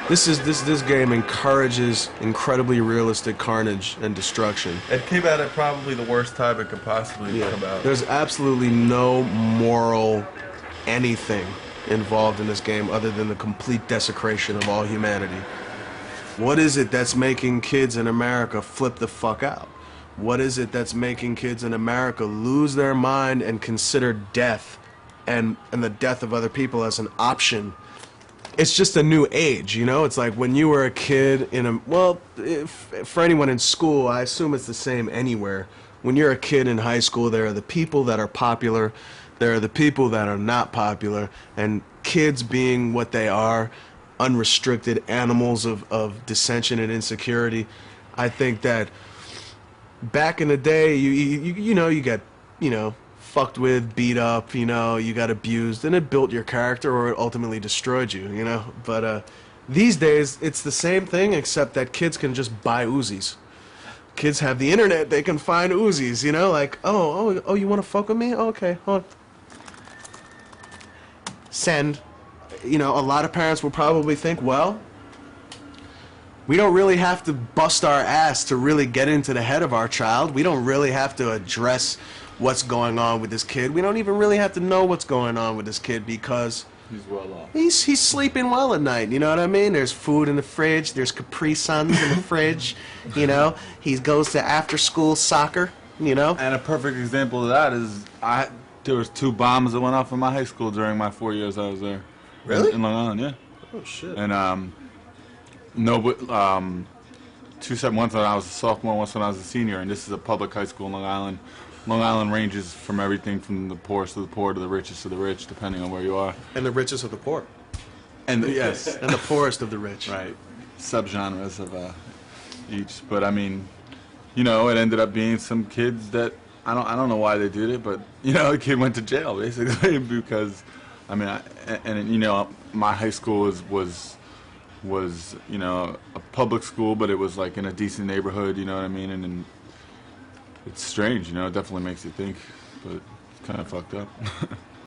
This game encourages incredibly realistic carnage and destruction. It came out at probably the worst time it could possibly come out. There's absolutely no moral anything involved in this game other than the complete desecration of all humanity. What is it that's making kids in America flip the fuck out? What is it that's making kids in America lose their mind and consider death and the death of other people as an option? It's just a new age, you know? It's like when you were a kid in a, well, for anyone in school, I assume it's the same anywhere. When you're a kid in high school, there are the people that are popular, there are the people that are not popular, and kids being what they are, unrestricted animals of dissension and insecurity. I think that back in the day, you know, you get, you know, fucked with, beat up, you know, you got abused, and it built your character or it ultimately destroyed you, you know? But these days, it's the same thing except that kids can just buy Uzis. Kids have the internet, they can find Uzis, you know? Like, oh, you want to fuck with me? Okay, hold on. Send. You know, a lot of parents will probably think, well, we don't really have to bust our ass to really get into the head of our child. We don't really have to address what's going on with this kid. We don't even really have to know what's going on with this kid because he's well off. He's sleeping well at night, you know what I mean? There's food in the fridge, there's Capri Suns in the fridge, you know? He goes to after-school soccer, you know? And a perfect example of that is there was 2 bombs that went off in my high school during my 4 years I was there. Really? In Long Island, yeah. Oh, shit. And, two separate ones when I was a sophomore, once when I was a senior, and this is a public high school in Long Island. Long Island ranges from everything from the poorest of the poor to the richest of the rich, depending on where you are. And the richest of the poor. And yes. And the poorest of the rich. Right. Subgenres of each. But I mean, you know, it ended up being some kids that I don't know why they did it, but you know, the kid went to jail basically because I mean, you know, my high school was you know, a public school, but it was like in a decent neighborhood, you know what I mean? And it's strange, you know, it definitely makes you think, but it's kind of fucked up.